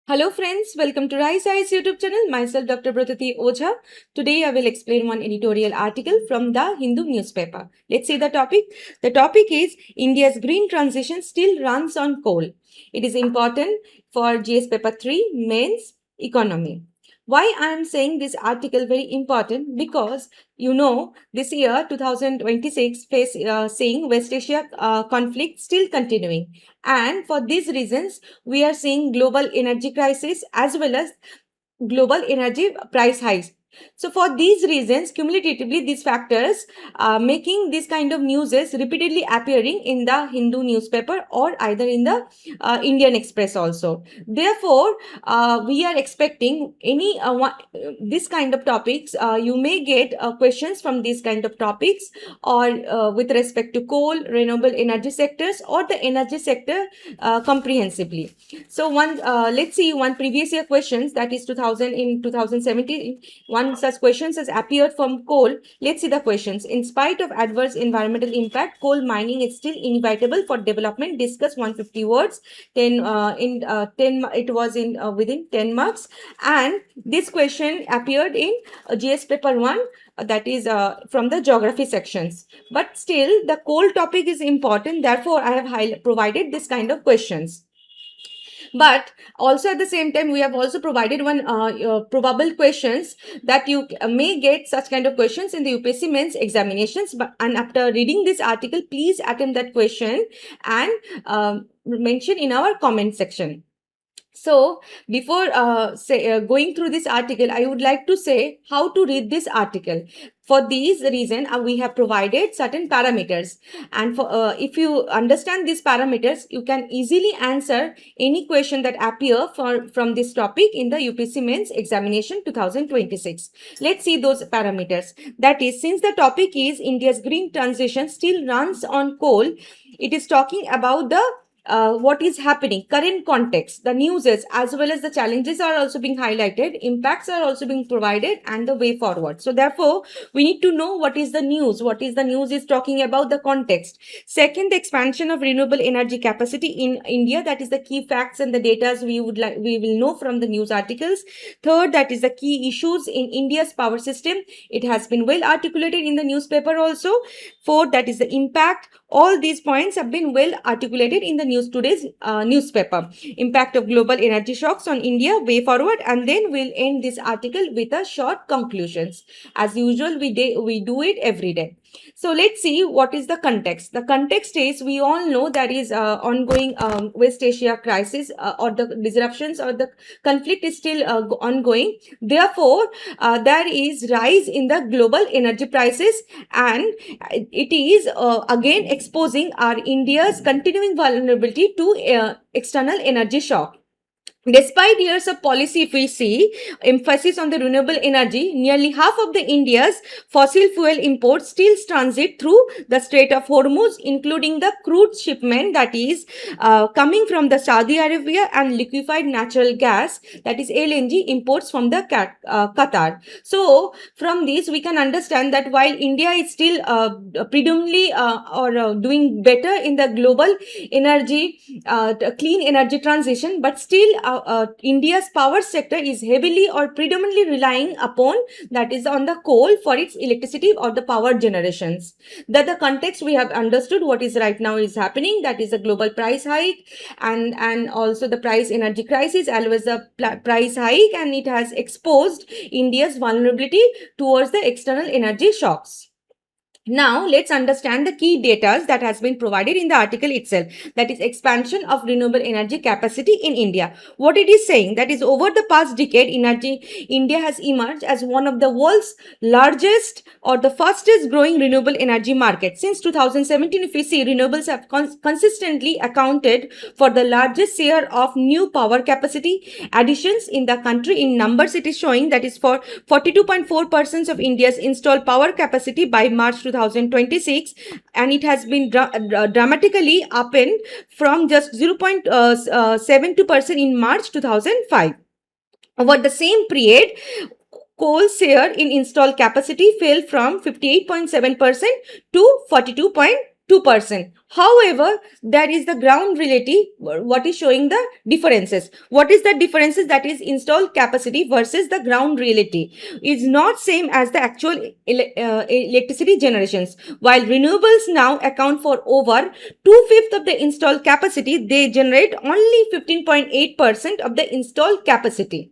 Hello friends, welcome to Rise Eyes YouTube channel. Myself Dr. Brotati Ojha. Today I will explain one editorial article from the Hindu newspaper. Let's see the topic. The topic is India's green transition still runs on coal. It is important for GS paper 3 mains economy. Why I am saying this article very important? Because this year 2026 seeing West Asia conflict still continuing, and for these reasons we are seeing global energy crisis as well as global energy price hikes. So for these reasons, cumulatively, these factors making this kind of news is repeatedly appearing in the Hindu newspaper or either in the Indian Express also. Therefore, we are expecting this kind of topics. You may get questions from these kind of topics, or with respect to coal, renewable energy sectors, or the energy sector comprehensively. So let's see one previous year questions, that is 2017. One such questions has appeared from coal. Let's see the questions. In spite of adverse environmental impact, coal mining is still inevitable for development. Discuss 150 words. 10 it was in within 10 marks, and this question appeared in GS paper 1, that is from the geography sections. But still the coal topic is important, therefore I have provided this kind of questions. But also at the same time, we have also provided one probable questions that you may get such kind of questions in the UPSC mains examinations. And after reading this article, please attempt that question and mention in our comment section. So before going through this article, I would like to say how to read this article. For these reason, we have provided certain parameters, and for if you understand these parameters, you can easily answer any question that appear from this topic in the UPSC mains examination 2026. Let's see those parameters. That is, since the topic is India's green transition still runs on coal, it is talking about the what is happening, current context, the news is, as well as the challenges are also being highlighted, impacts are also being provided, and the way forward. So therefore, we need to know what is the news. What is the news is talking about the context. Second, the expansion of renewable energy capacity in India. That is the key facts and the data we will know from the news articles. Third, that is the key issues in India's power system. It has been well articulated in the newspaper also. Fourth, that is the impact. All these points have been well articulated in the today's newspaper. Impact of global energy shocks on India, way forward, and then we'll end this article with a short conclusions. As usual, we do it every day. So let's see what is the context. The context is, we all know there is ongoing West Asia crisis, or the disruptions or the conflict is still ongoing. Therefore, there is rise in the global energy prices, and it is again exposing our India's continuing vulnerability to external energy shock. Despite years of policy, if we see emphasis on the renewable energy, nearly half of the India's fossil fuel imports still transit through the Strait of Hormuz, including the crude shipment that is coming from the Saudi Arabia, and liquefied natural gas, that is LNG, imports from the Qatar. So from this we can understand that while India is still predominantly doing better in the global energy clean energy transition, but still India's power sector is heavily or predominantly relying upon, that is on the coal for its electricity or the power generations. That the context we have understood what is right now is happening, that is a global price hike, and also the price energy crisis, as well as the price hike, and it has exposed India's vulnerability towards the external energy shocks. Now, let's understand the key data that has been provided in the article itself. That is expansion of renewable energy capacity in India. What it is saying, that is over the past decade, India has emerged as one of the world's largest or the fastest growing renewable energy market. Since 2017, if we see, renewables have consistently accounted for the largest share of new power capacity additions in the country. In numbers, it is showing that is for 42.4% of India's installed power capacity by March 2026, and it has been dramatically upend from just 0.72% in March 2005. Over the same period, coal share in installed capacity fell from 58.7% to 42.2%. 2%. However, there is the ground reality, what is showing the differences. What is the differences? That is installed capacity versus the ground reality is not same as the actual electricity generations. While renewables now account for over 2/5 of the installed capacity, they generate only 15.8% of the installed capacity.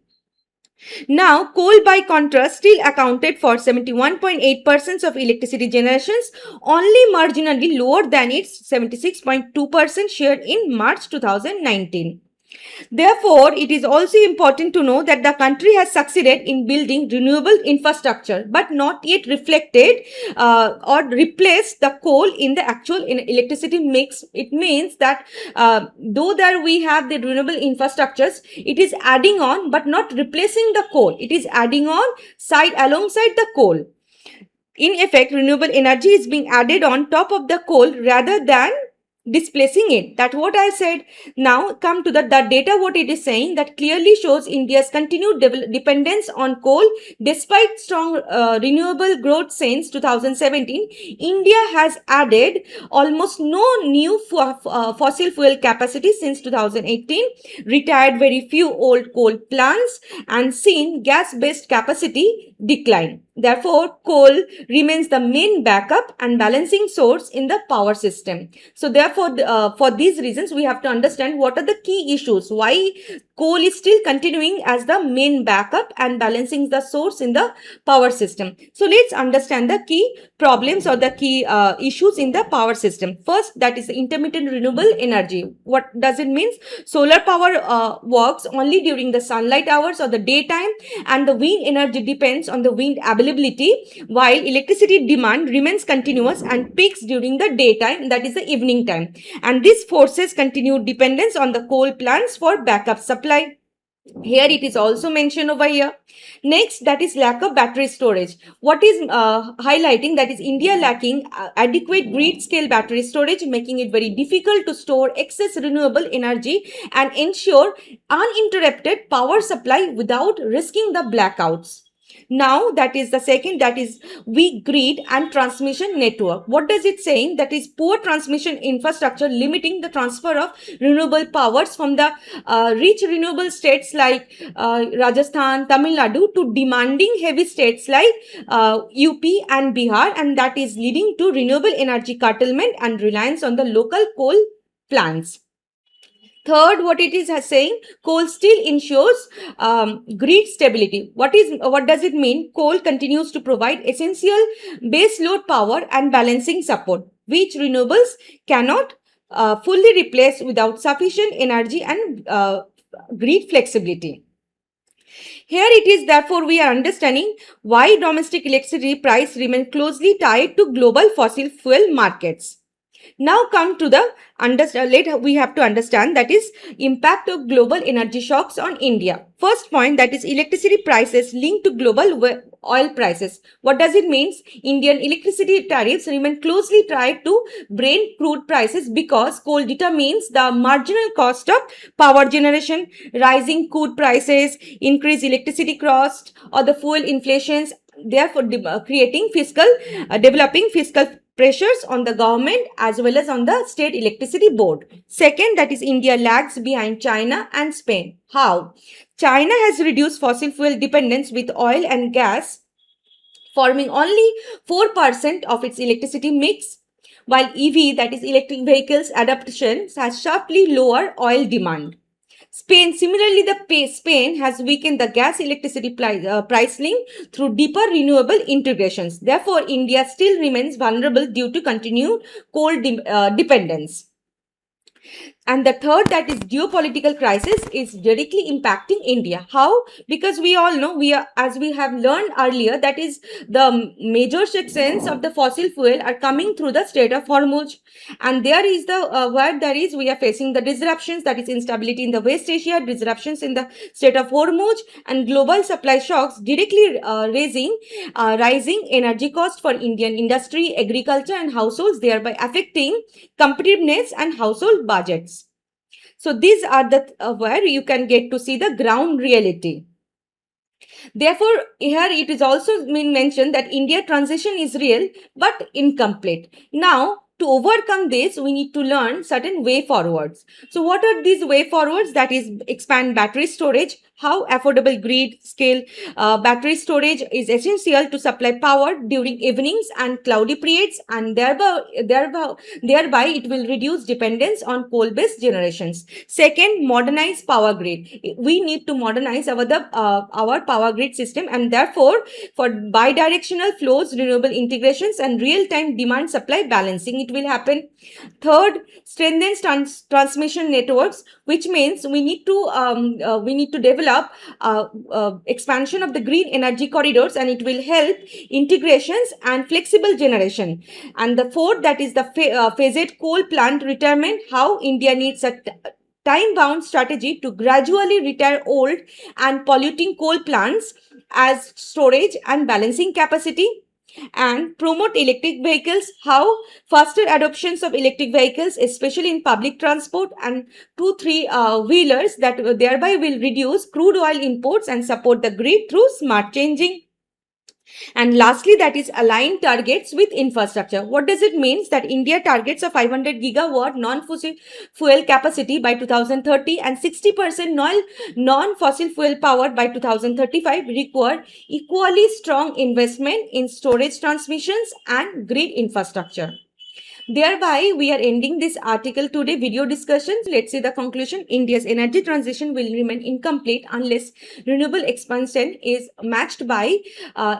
Now, coal by contrast still accounted for 71.8% of electricity generations, only marginally lower than its 76.2% share in March 2019. Therefore, it is also important to know that the country has succeeded in building renewable infrastructure, but not yet reflected or replaced the coal in the actual electricity mix. It means that though there we have the renewable infrastructures, it is adding on, but not replacing the coal. It is adding on side alongside the coal. In effect, renewable energy is being added on top of the coal rather than displacing it. That's what I said. Now come to the data. What it is saying that clearly shows India's continued dependence on coal. Despite strong renewable growth since 2017, India has added almost no new fossil fuel capacity since 2018, retired very few old coal plants, and seen gas-based capacity decline. Therefore, coal remains the main backup and balancing source in the power system. So therefore, for these reasons, we have to understand what are the key issues, why coal is still continuing as the main backup and balancing the source in the power system. So let's understand the key problems or the key issues in the power system. First, that is intermittent renewable energy. What does it mean? Solar power works only during the sunlight hours or the daytime, and the wind energy depends on the wind availability, while electricity demand remains continuous and peaks during the daytime, that is the evening time. And this forces continued dependence on the coal plants for backup supply. Here it is also mentioned over here. Next, that is lack of battery storage. What is highlighting that is India lacking adequate grid scale battery storage, making it very difficult to store excess renewable energy and ensure uninterrupted power supply without risking the blackouts. Now, that is the second, that is weak grid and transmission network. What does it saying? That is poor transmission infrastructure limiting the transfer of renewable powers from the rich renewable states like Rajasthan, Tamil Nadu to demanding heavy states like UP and Bihar, and that is leading to renewable energy curtailment and reliance on the local coal plants. Third, what it is saying, coal still ensures grid stability. What does it mean? Coal continues to provide essential base load power and balancing support, which renewables cannot fully replace without sufficient energy and grid flexibility. Here it is, therefore, we are understanding why domestic electricity price remain closely tied to global fossil fuel markets. Now come to the later we have to understand that is impact of global energy shocks on India. First point, that is electricity prices linked to global oil prices. What does it mean? Indian electricity tariffs remain closely tied to Brent crude prices because coal determines the marginal cost of power generation. Rising crude prices increase electricity cost or the fuel inflations, therefore creating developing fiscal pressures on the government as well as on the state electricity board. Second, that is India lags behind China and Spain. How? China has reduced fossil fuel dependence with oil and gas, forming only 4% of its electricity mix, while EV, that is electric vehicles adoption, has sharply lower oil demand. Similarly, Spain has weakened the gas electricity price link through deeper renewable integrations. Therefore, India still remains vulnerable due to continued coal dependence. And the third, that is geopolitical crisis, is directly impacting India. How? Because we all know, as we have learned earlier, that is the major sections of the fossil fuel are coming through the Strait of Hormuz, and there is the where there is we are facing the disruptions, that is instability in the West Asia, disruptions in the Strait of Hormuz, and global supply shocks directly rising energy cost for Indian industry, agriculture, and households, thereby affecting competitiveness and household budgets. So these are the where you can get to see the ground reality. Therefore, here it is also been mentioned that India transition is real but incomplete. Now, to overcome this, we need to learn certain way forwards. So what are these way forwards? That is, expand battery storage. How affordable grid scale battery storage is essential to supply power during evenings and cloudy periods, and thereby it will reduce dependence on coal-based generations. Second, modernize power grid. We need to modernize our power grid system, and therefore for bidirectional flows, renewable integrations, and real-time demand supply balancing, it will happen. Third, strengthens transmission networks, which means we need to develop expansion of the green energy corridors, and it will help integrations and flexible generation. And the fourth, that is the phased coal plant retirement. How India needs a time-bound strategy to gradually retire old and polluting coal plants as storage and balancing capacity. And promote electric vehicles. How faster adoptions of electric vehicles, especially in public transport and 2-3 wheelers, that thereby will reduce crude oil imports and support the grid through smart changing. And lastly, that is align targets with infrastructure. What does it mean? That India targets a 500 gigawatt non-fossil fuel capacity by 2030 and 60% non-fossil fuel power by 2035 require equally strong investment in storage, transmissions, and grid infrastructure. Thereby, we are ending this article today video discussion. Let's see the conclusion. India's energy transition will remain incomplete unless renewable expansion is matched by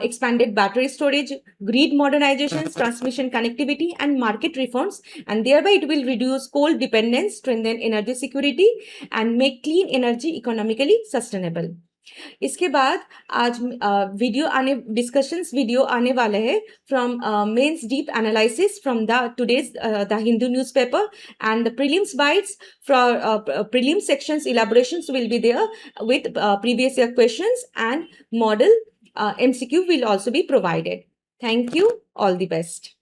expanded battery storage, grid modernizations, transmission connectivity, and market reforms. And thereby, it will reduce coal dependence, strengthen energy security, and make clean energy economically sustainable. इसके बाद आज discussions video आने वाले हैं from mains deep analysis from the today's the Hindu newspaper and the prelims bytes for prelim sections elaborations will be there with previous year questions, and model MCQ will also be provided. Thank you. All the best.